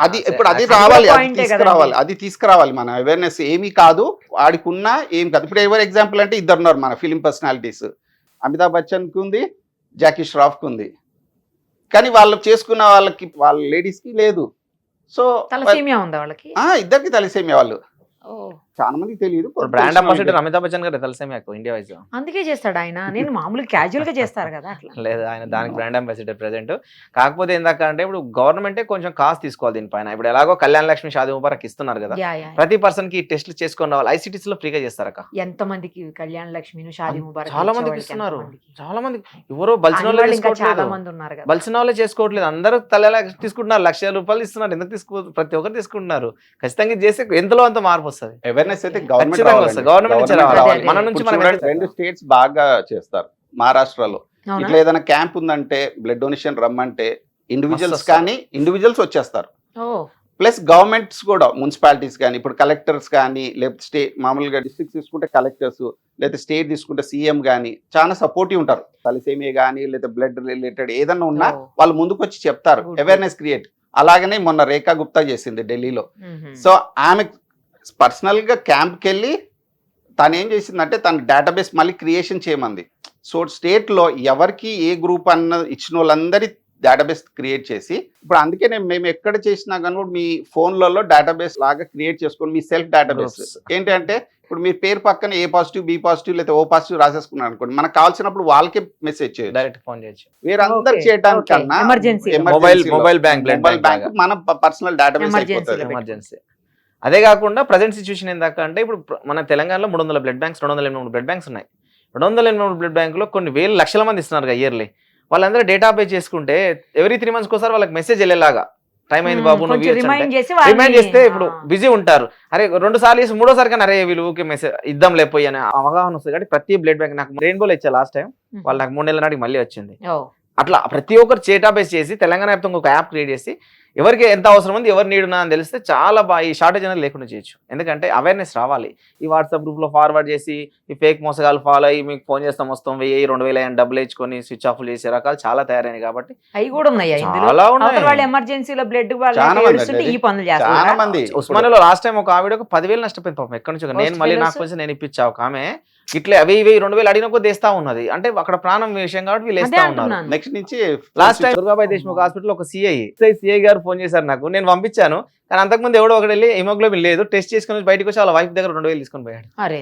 Speaker 3: అది ఇప్పుడు అది
Speaker 4: అది
Speaker 3: రావాలి, అది
Speaker 2: పాయింటే
Speaker 3: తీసుకురావాలి,
Speaker 2: కదండి.
Speaker 3: అది తీసుకురావాలి. మన అవేర్నెస్ ఏమీ కాదు, ఆడికున్నా ఏం కాదు. ఇప్పుడు ఎవరు ఎగ్జాంపుల్ అంటే ఇద్దరు ఉన్నారు మన ఫిలిం పర్సనాలిటీస్, అమితాబ్ బచ్చన్కి ఉంది, జాకీ ష్రాఫ్కి ఉంది. కానీ వాళ్ళు చేసుకున్న వాళ్ళకి, వాళ్ళ లేడీస్కి లేదు. సో
Speaker 2: తలసేమియా ఉందా వాళ్ళకి?
Speaker 3: ఇద్దరికి తలసేమియా. వాళ్ళు
Speaker 2: ఓ,
Speaker 3: చాలా మందికి తెలియదు.
Speaker 4: బ్రాండ్ అంబాసిడర్ అమితాబ్ బచ్చన్ గారు తలసేమియాకు ఇండియా వైజ్.
Speaker 2: అందుకే చేస్తాడు ఆయన. నేను మామూలుగా క్యాజువల్ గా చేస్తారు కదా అట్లా.
Speaker 4: లేదు, ఆయన దానికి బ్రాండ్ అంబాసిడర్ ప్రెసెంట్. కాకపోతే ఏందాక అంటే ఇప్పుడు గవర్నమెంటే కొంచెం కాస్ట్ తీసుకోవాలి దీనిపైన. ఇప్పుడు ఎలాగో కళ్యాణ లక్ష్మి, షాదీ ముబారక్ ఇస్తున్నారు కదా,
Speaker 2: యా, యా.
Speaker 4: ప్రతి పర్సన్ కి టెస్ట్లు చేసుకొని రావాలి. ఐసిటీస్ లో ఫ్రీగా చేస్తారక్క.
Speaker 2: ఎంత మందికి కళ్యాణ లక్ష్మిను, షాదీ ముబారక్
Speaker 4: చాలా మందికి
Speaker 2: ఇచ్చేవాళ్ళకి
Speaker 4: ఇస్తున్నారు.
Speaker 2: ఎంతమందికి?
Speaker 4: చాలా మంది ఎవరో బలిసిన
Speaker 2: ఆయన
Speaker 4: వాళ్ళే
Speaker 2: వాళ్ళు ఇంకా చాలా
Speaker 4: తీసుకోవట్లేదు,
Speaker 2: మంది ఉన్నారు కదా.
Speaker 4: బలిసిన వాళ్ళే చేసుకోవట్లేదు. అందరూ తల తీసుకుంటున్నారు, ₹1,00,000 ఇస్తున్నారు. ఎందుకు ప్రతి ఒక్కరు తీసుకుంటున్నారు. ఖచ్చితంగా ఇది చేస్తే ఎంతలో అంత మార్పు వస్తుంది.
Speaker 3: అవేర్నెస్ అయితే గవర్నమెంట్
Speaker 4: ఖచ్చితంగా వస్తుంది. గవర్నమెంట్ నుంచి రావాలి.
Speaker 2: రావాలి.
Speaker 4: మన నుంచి మనం
Speaker 3: చూడండి, 2 స్టేట్స్ బాగా చేస్తారు. మహారాష్ట్రలో
Speaker 2: అవునా?
Speaker 3: ఇట్లా ఏదైనా క్యాంప్ ఉందంటే, బ్లడ్ డొనేషన్ రమ్మంటే ఇండివిజువల్స్
Speaker 4: మస్తు
Speaker 3: కానీ ఇండివిజువల్స్ వచ్చేస్తారు.
Speaker 2: ఓ,
Speaker 3: ప్లస్ గవర్నమెంట్స్ కూడా, మున్సిపాలిటీస్ కానీ, ఇప్పుడు కలెక్టర్స్ కానీ, లేకపోతే స్టేట్ మామూలుగా డిస్ట్రిక్ట్స్ తీసుకుంటే కలెక్టర్స్, లేదా స్టేట్ తీసుకుంటే సీఎం కానీ చాలా సపోర్టివ్ ఉంటారు. తలసేమియా కానీ లేదా బ్లడ్ రిలేటెడ్ ఏదన్నా ఉన్నా
Speaker 2: ఓ.
Speaker 3: వాళ్ళు ముందుకు వచ్చి చెప్తారు,
Speaker 2: Good.
Speaker 3: Awareness create. అలాగనే మొన్న రేఖా గుప్తా చేసింది ఢిల్లీలో.
Speaker 2: మ్మ్.
Speaker 3: సో ఆమె పర్సనల్గా క్యాంప్కి వెళ్ళి తను ఏం చేసిందంటే తన డేటాబేస్ మళ్ళీ క్రియేషన్ చేయమంది. సో స్టేట్లో ఎవరికి ఏ గ్రూప్ అన్న ఇచ్చిన వాళ్ళందరి డేటాబేస్ క్రియేట్ చేసి, ఇప్పుడు అందుకే మేము ఎక్కడ చేసినా కానీ కూడా మీ ఫోన్లలో డేటాబేస్ లాగా క్రియేట్ చేసుకొని మీ సెల్ఫ్ డేటాబేస్
Speaker 4: Groups.
Speaker 3: ఏంటంటే ఇప్పుడు మీ పేరు పక్కన ఏ పాజిటివ్, బి పాజిటివ్ లేదా ఓ పాజిటివ్ రాసేసుకున్నారు అనుకోండి, మనకు కావాల్సినప్పుడు వాళ్ళకే మెసేజ్ చేయొచ్చు.
Speaker 4: డైరెక్ట్ ఫోన్ చేయొచ్చు.
Speaker 3: వేరందరు
Speaker 2: Okay,
Speaker 3: చేయడానికన్నా
Speaker 2: okay. Emergency.
Speaker 4: Mobile bank
Speaker 3: మన పర్సనల్ డేటాబేస్
Speaker 2: Emergency
Speaker 3: అయిపోతుంది.
Speaker 2: లో.
Speaker 4: ఎమర్జెన్సీ. అదే కాకుండా ప్రజెంట్ సిచ్యువేషన్ ఏందాక అంటే ఇప్పుడు మన తెలంగాణలో 300 బ్లడ్ బ్యాంక్స్, 283 బ్లడ్ బ్యాంక్స్ ఉన్నాయి. 283 బ్లడ్ బ్యాంకులో కొన్ని వేల లక్షల మంది ఇస్తున్నారు ఇయర్లీ. వాళ్ళందరూ డేటాబేస్ చేసుకుంటే ఎవ్రీ 3 months ఒకసారి వాళ్ళకి మెసేజ్ వెళ్ళేలాగా, టైం అయింది బాబు నువ్వు
Speaker 2: కొంచెం రిమైండ్ చేసి
Speaker 4: రిమైండ్ చేస్తే ఇప్పుడు బిజీ ఉంటారు. అరే 2 సార్లు చేసి 3వ సారి కానీ అరే వీళ్ళు ఊకే మెసేజ్ ఇద్దాం లేకపోయి అని అవగాహన వస్తుంది. కాబట్టి ప్రతి బ్లడ్ బ్యాంక్ నాకు రెయిన్బోలో ఇచ్చా లాస్ట్ టైం, వాళ్ళు నాకు 3 నెలల నాటికి మళ్ళీ వచ్చింది. అట్లా ప్రతి ఒక్కరు డేటాబేస్ చేసి తెలంగాణ వ్యాప్తంగా ఒక యాప్ క్రియేట్ చేసి ఎవరికి ఎంత అవసరం ఉంది, ఎవరు నీడునా అని తెలిస్తే చాలా బాగా ఈ షార్టేజ్ అనేది లేకుండా చేయొచ్చు. ఎందుకంటే అవేర్నెస్ రావాలి. ఈ వాట్సాప్ గ్రూప్లో ఫార్వర్డ్ చేసి ఈ ఫేక్ మోసగాలు ఫాలో అయ్యి మీకు ఫోన్ చేస్తాం వస్తాం 1000-2000 అని డబ్బులు ఇచ్చుకొని స్విచ్ ఆఫ్ చేసే రకాలు చాలా తయారైనాయి. కాబట్టి
Speaker 2: అవి కూడా ఉన్నాయి ఇందులో.
Speaker 4: చాలా ఉన్నాయి.
Speaker 2: వాళ్ళు ఎమర్జెన్సీలో బ్లడ్
Speaker 3: చాలా మంది
Speaker 2: ఏడుస్తుంటే ఈ పనులు
Speaker 3: చాలా
Speaker 2: చేస్తారు.
Speaker 3: మంది
Speaker 4: ఉస్మానియాలో లాస్ట్ టైం ఒక ఆవిడ 10,000 నష్టపోయింది పాపం. ఎక్కడి నుంచి నేను మళ్ళీ నాకు కొంచెం నేను ఇప్పించా. ఒక ఆమె ఇట్లా 1000-2000 అడిగిన కొద్ది వేస్తా ఉన్నది. అంటే అక్కడ ప్రాణం విషయం కాబట్టి వీళ్ళు వేస్తా ఉన్నారు.
Speaker 3: నెక్స్ట్ నుంచి
Speaker 4: last time Durgabai Deshmukh hospital ఒక సిఐ గారు ఫోన్ చేశారు నాకు, నేను పంపించాను. కానీ అంతకుముందు ఎవడో ఒకటి వెళ్ళి హిమోగ్లోబిన్ లేదు టెస్ట్ చేసుకుని బయటకు వచ్చి వాళ్ళ వైఫ్ దగ్గర 2000 తీసుకొని పోయాడు.
Speaker 2: అరే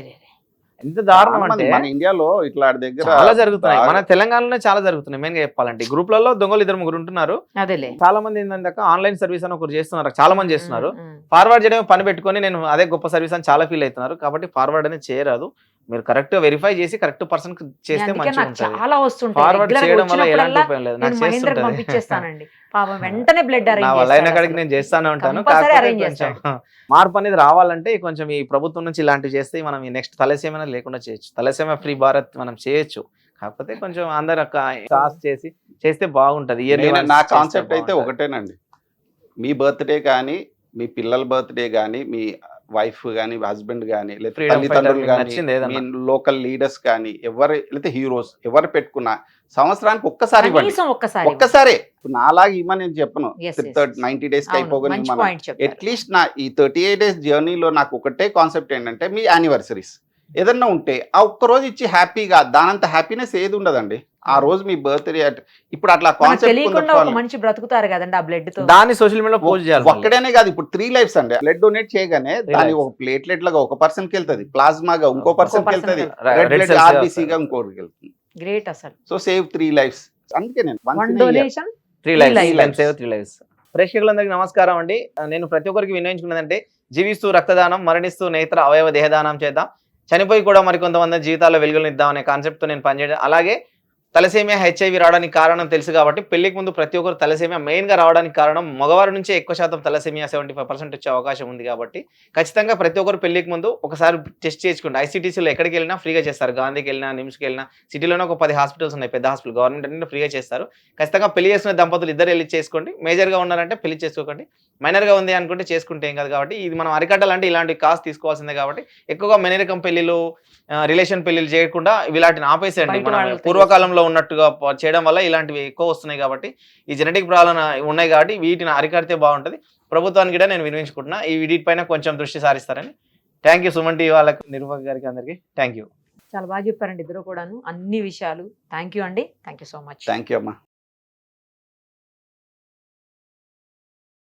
Speaker 4: ఎంత దారుణం అంటే
Speaker 3: మన ఇండియాలో ఇట్లా దగ్గర
Speaker 4: చాలా జరుగుతున్నాయి. మన తెలంగాణలోనే చాలా జరుగుతున్నాయి. మెయిన్ గా చెప్పాలంటే గ్రూప్లలో దొంగలు 2-3 ఉంటున్నారు.
Speaker 2: అదేలే.
Speaker 4: చాలా మంది ఏంటంటే ఆన్లైన్ సర్వీస్ అని ఒకరు చేస్తున్నారు, చాలా మంది చేస్తున్నారు. ఫార్వర్డ్ చేయడం పని పెట్టుకొని నేను అదే గొప్ప సర్వీస్ అని చాలా ఫీల్ అవుతున్నారు. కాబట్టి ఫార్వర్డ్ అనేది చేయరాదు. మీరు కరెక్ట్ వెరిఫై చేసి కరెక్ట్ పర్సన్ చేస్తే మంచిగా ఉంటుంది.
Speaker 2: చాలా వస్తుంటాయి.
Speaker 4: ఫార్వర్డ్
Speaker 2: Regular గా
Speaker 4: చేయడం వల్ల ఎలాంటి
Speaker 2: వచ్చినప్పుడల్లా
Speaker 4: ఉపయోగం లేదు.
Speaker 2: నేను
Speaker 4: నాకు
Speaker 2: మహేంద్రకి
Speaker 4: చేస్తుంటది.
Speaker 2: పంపించేస్తానండి. పాపం వెంటనే బ్లడ్
Speaker 4: నా వల్ల అయిన కాడికి నేను చేస్తానే ఉంటాను.
Speaker 2: Compulsory
Speaker 4: కాకపోతే
Speaker 2: arrange
Speaker 4: కొంచెం మార్పు అనేది రావాలంటే కొంచెం ఈ ప్రభుత్వం నుంచి ఇలాంటివి చేస్తే మనం ఈ నెక్స్ట్ తలసేమ లేకుండా చేయొచ్చు. తలసేమ ఫ్రీ భారత్ మనం చేయొచ్చు. కాకపోతే కొంచెం అందరు కాస్ట్ చేస్తే బాగుంటది.
Speaker 3: నా కాన్సెప్ట్ అయితే ఒకటేనండి, మీ బర్త్డే కానీ, మీ పిల్లల బర్త్డే కానీ, మీ వైఫ్ కానీ, హస్బెండ్ కానీ, లేదా
Speaker 4: Freedom
Speaker 3: తల్లిదండ్రులు
Speaker 4: fighter
Speaker 3: కానీ,
Speaker 4: నచ్చింది ఏదన్నా.
Speaker 3: మీ లోకల్ లీడర్స్ కానీ, ఎవరు లేదా హీరోస్ ఎవరు పెట్టుకున్నా సంవత్సరానికి ఒక్కసారి ఇవ్వండి.
Speaker 2: కనీసం ఒక్కసారి
Speaker 3: ఒక్కసారే. నాలాగా ఇవ్వని నేను చెప్పను,
Speaker 2: Yes, yes,
Speaker 3: 90 days కి అయిపోగా
Speaker 2: మంచి పాయింట్ చెప్పారు.
Speaker 3: అట్లీస్ట్ నా ఈ 38 days జర్నీలో నాకు ఒకటే కాన్సెప్ట్ ఏంటంటే, మీ యానివర్సరీస్ ఏదన్నా ఉంటే ఆ ఒక్క రోజు ఇచ్చి హ్యాపీగా, దానంత హ్యాపీనెస్ ఏది ఉండదండి. ఆ రోజు మీ బర్త్డే ఇప్పుడు అట్లా
Speaker 2: మనకు తెలియకుండా ఒక
Speaker 3: కాన్సెప్ట్
Speaker 2: మనిషి బ్రతుకుతారు కదండి ఆ బ్లడ్ తో.
Speaker 4: దాన్ని సోషల్ మీడియాలో పోస్ట్ చేయాలి.
Speaker 3: ఒక్కడేనే కాదు, ఇప్పుడు 3 lives అండి. బ్లడ్ డొనేట్ చేయగానే దాని ఒక ప్లేట్లెట్ లాగా ఒక పర్సన్ కి వెళ్తుంది, ప్లాస్మాగా ఇంకో పర్సన్ కి వెళ్తుంది, రెడ్ బ్లడ్ ఆర్బీసీగా ఇంకోటికి వెళ్తుంది.
Speaker 2: గ్రేట్ అసలు.
Speaker 3: So save 3 lives. అందుకే నేను
Speaker 2: వన్ డొనేషన్
Speaker 4: 3 lives. ప్రేక్షకులందరికీ నమస్కారం అండి. నేను ప్రతి ఒక్కరికి వినియోగించుకున్నదంటే, జీవిస్తూ రక్తదానం, మరణిస్తూ నేత్ర అవయవ దేహదానం చేద్దాం, చనిపోయి కూడా మరికొంతమంది జీవితాల్లో వెలుగునిద్దాం అనే కాన్సెప్ట్తో నేను పనిచేయడం. అలాగే తలసేమియా హెచ్ఐవి రావడానికి కారణం తెలుసు కాబట్టి పెళ్లికి ముందు ప్రతి ఒక్కరు తలసేమియా మెయిన్గా రావడానికి కారణం మగవారి నుంచే ఎక్కువ శాతం తలసేమియా 75% వచ్చే అవకాశం ఉంది. కాబట్టి ఖచ్చితంగా ప్రతి ఒక్కరు పెళ్లికి ముందు ఒకసారి టెస్ట్ చేసుకుంటే ఐసీటీసీలో ఎక్కడికి వెళ్ళినా ఫ్రీగా చేస్తారు. గాంధీకి వెళ్ళినా, నిమ్స్కి వెళ్ళినా, సిటీలోనే ఒక 10 హాస్పిటల్స్ ఉన్నాయి, పెద్ద హాస్పిటల్, గవర్నమెంట్ అన్ని ఫ్రీగా చేస్తారు. ఖచ్చితంగా పెళ్లి చేసుకునే దంపతులు ఇద్దరు వెళ్ళి చేసుకోండి. మేజర్గా ఉన్నారంటే పెళ్లి చేసుకోకండి, మైనర్గా ఉంది అనుకుంటే చేసుకుంటే ఏం కాదు. కాబట్టి ఇది మనం అరికట్టాలంటే ఇలాంటి కాస్ట్ తీసుకోవాల్సిందే. కాబట్టి ఎక్కువగా మెనరికం పెళ్లిలు, రిలేషన్ పెళ్లిలు చేయకుండా వీలాంటిని ఆపేసేయండి. మనం పూర్వకాలంలో ఉన్నట్టుగా చేయడం వల్ల ఇలాంటివి ఎక్కువ వస్తున్నాయి. కాబట్టి ఈ జెనెటిక్ ప్రాబ్లం ఉన్నాయి కాబట్టి వీటిని అరికడితే బాగుంటుంది. ప్రభుత్వానికి కూడా నేను వినియోగించుకుంటున్నా, ఈ వీటిపైన కొంచెం దృష్టి సారిస్తారని. థ్యాంక్ యూ సుమన్ టీవీ వాళ్ళకి, నిర్వాహక్ గారికి, అందరికీ థ్యాంక్ యూ.
Speaker 2: చాలా బాగా చెప్పారండి ఇద్దరు కూడాను అన్ని విషయాలు. థ్యాంక్ యూ అండి. Thank you so much.
Speaker 3: Thank you అమ్మా.